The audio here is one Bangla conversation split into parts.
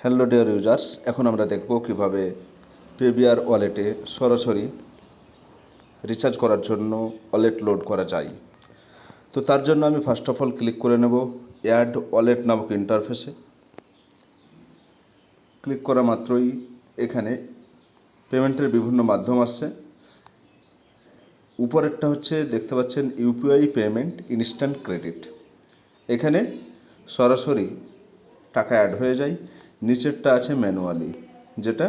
হ্যালো ডিয়ার ইউজার্স, এখন আমরা দেখব কিভাবে পেবিআর ওয়ালেটে সরাসরি রিচার্জ করার জন্য ওয়ালেট লোড করা যায়। তো তার জন্য আমি ফার্স্ট অফ অল ক্লিক করে নেব অ্যাড ওয়ালেট নামক ইন্টারফেসে। ক্লিক করা মাত্রই এখানে পেমেন্টের বিভিন্ন মাধ্যম আসছে। উপরেরটা হচ্ছে দেখতে পাচ্ছেন ইউপিআই পেমেন্ট ইনস্ট্যান্ট ক্রেডিট। এখানে সরাসরি টাকা অ্যাড হয়ে যায়। নিচেরটা আছে ম্যানুয়ালি, যেটা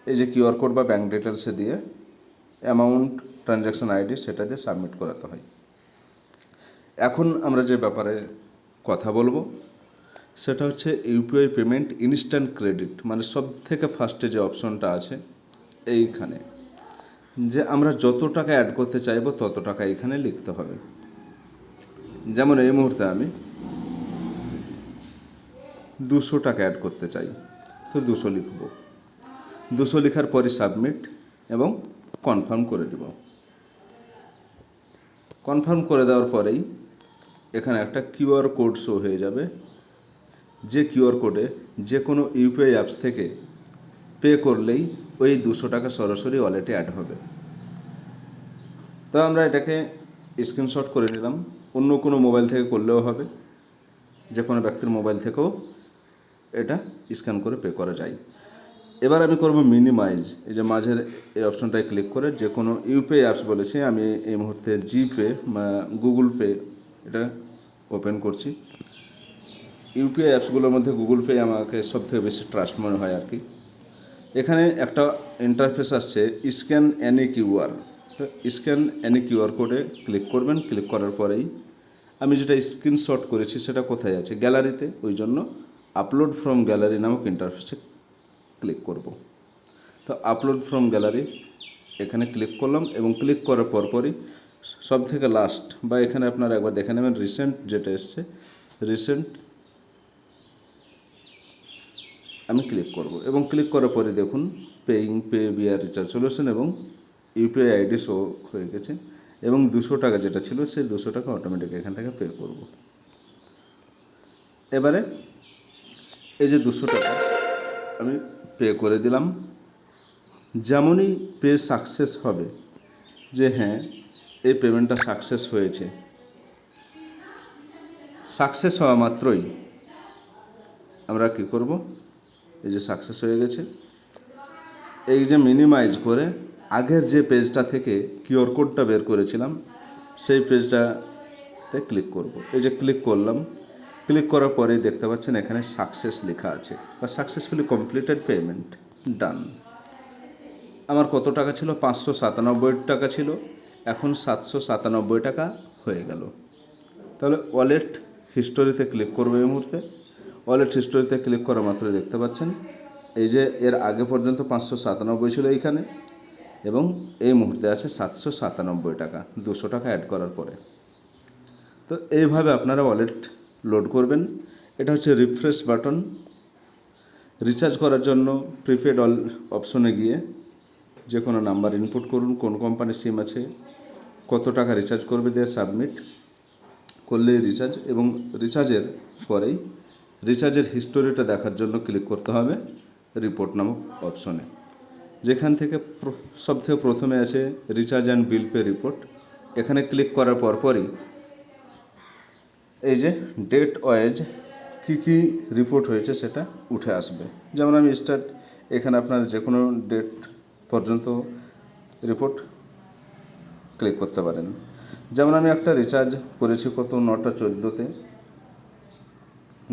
এই যে কিউআর কোড বা ব্যাঙ্ক ডিটেলসে দিয়ে অ্যামাউন্ট, ট্রানজ্যাকশন আইডি সেটা দিয়ে সাবমিট করাতে হয়। এখন আমরা যে ব্যাপারে কথা বলবো সেটা হচ্ছে ইউপিআই পেমেন্ট ইনস্ট্যান্ট ক্রেডিট, মানে সব থেকে ফার্স্টে যে অপশনটা আছে এইখানে, যে আমরা যত টাকা অ্যাড করতে চাইবো তত টাকা এখানে লিখতে হবে। যেমন এই মুহূর্তে আমি 200 টাকা অ্যাড করতে চাই, তো 200 লিখব। 200 লেখার পরই সাবমিট এবং কনফার্ম করে দেব। কনফার্ম করে দেওয়ার পরেই এখানে একটা কিউআর কোড শো হয়ে যাবে, যে কিউআর কোডে যে কোনো ইউপিআই অ্যাপস থেকে পে করলেই ওই 200 টাকা সরাসরি ওয়ালেটে অ্যাড হবে। তো আমরা এটাকে স্ক্রিনশট করে নিলাম। অন্য কোনো মোবাইল থেকে করলেও হবে, যে কোনো ব্যক্তির মোবাইল থেকেও এটা স্ক্যান করে পে করা যায়। এবার আমি করব মিনিমাইজ। এই যে মাঝের এই অপশনটায় ক্লিক করে যে কোনো ইউপিআই অ্যাপস বলেছি, আমি এই মুহূর্তে জিপে বা গুগল পে এটা ওপেন করছি। ইউপিআই অ্যাপসগুলোর মধ্যে গুগল পে আমাকে সবথেকে বেশি ট্রাস্ট মনে হয় আর কি। এখানে একটা ইন্টারফেস আসছে স্ক্যান এনি কিউআর। তো স্ক্যান এনি কিউআর কোডে ক্লিক করবেন। ক্লিক করার পরেই আমি যেটা স্ক্রিনশট করেছি সেটা কোথায় আছে, গ্যালারিতে। ওই জন্য আপলোড ফ্রম গ্যালারি নামক ইন্টারফেসে ক্লিক করব। তো আপলোড ফ্রম গ্যালারি এখানে ক্লিক করলাম এবং ক্লিক করার পরপরই সব থেকে লাস্ট বা এখানে আপনারা একবার দেখে নেবেন রিসেন্ট যেটা এসছে, রিসেন্ট আমি ক্লিক করব এবং ক্লিক করার পরে দেখুন পেইং পেবিআর রিচার্জ সলিউশন এবং ইউপিআই আইডি শো হয়ে গেছে এবং 200 টাকা যেটা ছিল সেই 200 টাকা অটোমেটিক এখান থেকে পে করব। এবারে এই যে 200 টাকা আমি পে করে দিলাম। যেমনই পে সাকসেস হবে, যে হ্যাঁ এই পেমেন্টটা সাকসেস হয়েছে, সাকসেস হওয়া মাত্রই আমরা কী করব, এই যে সাকসেস হয়ে গেছে, এই যে মিনিমাইজ করে আগের যে পেজটা থেকে কিউআর কোডটা বের করেছিলাম সেই পেজটাতে ক্লিক করব। এই যে ক্লিক করলাম, ক্লিক করার পরেই দেখতে পাচ্ছেন এখানে সাকসেস লেখা আছে বা সাকসেসফুলি কমপ্লিটেড পেমেন্ট ডান। আমার কত টাকা ছিল, 597 টাকা ছিল, এখন 797 টাকা হয়ে গেল। তাহলে ওয়ালেট হিস্টোরিতে ক্লিক করবো এই মুহূর্তে। ওয়ালেট হিস্টোরিতে ক্লিক করা মাত্র দেখতে পাচ্ছেন এই যে এর আগে পর্যন্ত 597 ছিল এইখানে এবং এই মুহূর্তে আছে 797 টাকা 200 টাকা অ্যাড করার পরে। তো এইভাবে আপনারা ওয়ালেট লোড করবেন। এটা হচ্ছে রিফ্রেশ বাটন। রিচার্জ করার জন্য প্রিপেড অল অপশনে গিয়ে যে কোনো নাম্বার ইনপুট করুন, কোন কোম্পানির সিম আছে, কত টাকা রিচার্জ করবে, দিয়ে সাবমিট করলেই রিচার্জ। এবং রিচার্জের পরেই রিচার্জের হিস্টোরিটা দেখার জন্য ক্লিক করতে হবে রিপোর্ট নামক অপশনে, যেখান থেকে সবথেকে প্রথমে আছে recharge and bill pay report. এখানে ক্লিক করার পরপরই এই যে ডেট ওয়াইজ কী কী রিপোর্ট হয়েছে সেটা উঠে আসবে। যেমন আমি স্টার্ট, এখানে আপনার যে কোনো ডেট পর্যন্ত রিপোর্ট ক্লিক করতে পারেন। যেমন আমি একটা রিচার্জ করেছি কত 9টা 14-তে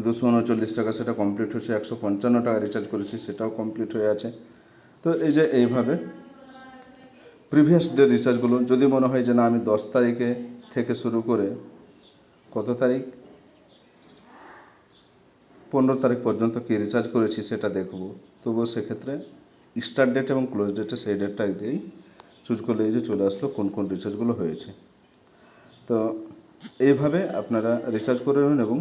239 টাকা, সেটা কমপ্লিট হয়েছে। 155 টাকা রিচার্জ করেছি, সেটাও কমপ্লিট হয়ে আছে। তো এই যে এইভাবে প্রিভিয়াস ডে রিচার্জগুলো, যদি মনে হয় যে না আমি 10 তারিখে থেকে শুরু করে কত তারিখ 15 তারিখ পর্যন্ত কী রিচার্জ করেছি সেটা দেখব, তবুও সেক্ষেত্রে স্টার্ট ডেট এবং ক্লোজ ডেটে সেই ডেটটা দিয়েই চুজ করলে এই যে চলে আসলো কোন কোন রিচার্জগুলো হয়েছে। তো এইভাবে আপনারা রিচার্জ করে নেবেন এবং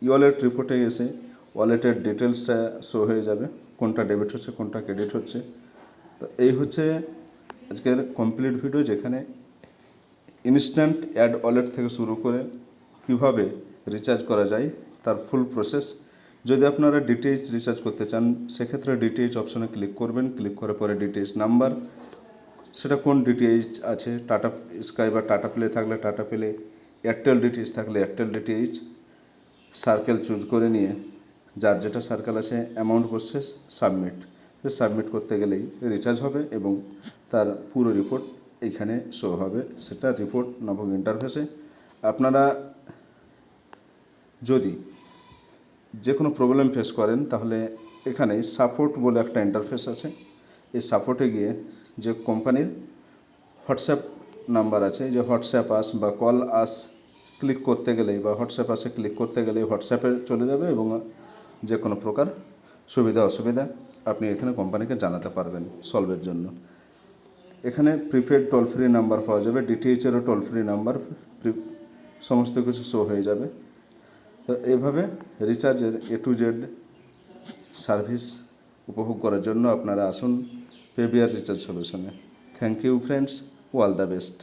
ওয়ালেট রিপোর্টে এসে ওয়ালেটের ডিটেলসটা শো হয়ে যাবে, কোনটা ডেবিট হচ্ছে কোনটা ক্রেডিট হচ্ছে। তো এই হচ্ছে আজকের কমপ্লিট ভিডিও, যেখানে ইনস্ট্যান্ট অ্যাড ওয়ালেট থেকে শুরু করে কীভাবে রিচার্জ করা যায় তার ফুল প্রসেস যদি আপনারা ডিটিএইচ রিচার্জ করতে চান সেক্ষেত্রে ডিটিএইচ অপশনে ক্লিক করবেন, ক্লিক করার পরে ডিটিএইচ নাম্বার, সেটা কোন ডিটিএইচ আছে, টাটা স্কাই বা টাটা প্লে থাকলে টাটা প্লে, এয়ারটেল ডিটিএইচ থাকলে এয়ারটেল ডিটিএইচ, সার্কেল চুজ করে নিয়ে যার যেটা সার্কেল আছে অ্যামাউন্ট প্রসেস সাবমিট, সাবমিট করতে গেলেই রিচার্জ হবে এবং তার পুরো রিপোর্ট এইখানে শো হবে। সেটা রিপোর্ট নামক ইন্টারফেসে আপনারা যদি যে কোনো প্রবলেম ফেস করেন তাহলে এখানে সাপোর্ট বলে একটা ইন্টারফেস আছে। এই সাপোর্টে গিয়ে যে কোম্পানির হোয়াটসঅ্যাপ নাম্বার আছে, যে হোয়াটসঅ্যাপ আস বা কল আস ক্লিক করতে গেলেই বা হোয়াটসঅ্যাপ আসে ক্লিক করতে গেলেই হোয়াটসঅ্যাপে চলে যাবে এবং যে কোনো প্রকার সুবিধা অসুবিধা আপনি এখানে কোম্পানিকে জানাতে পারবেন সলভের জন্য। এখানে প্রিপেড টোল ফ্রি নাম্বার পাওয়া যাবে, ডিটিএইচেরও টোল ফ্রি নাম্বার, সমস্ত কিছু শো হয়ে যাবে। তো এইভাবে রিচার্জের A to Z সার্ভিস উপভোগ করার জন্য আপনারা আসুন পেভিআর রিচার্জ সলিউশনে। Thank you friends, all the best.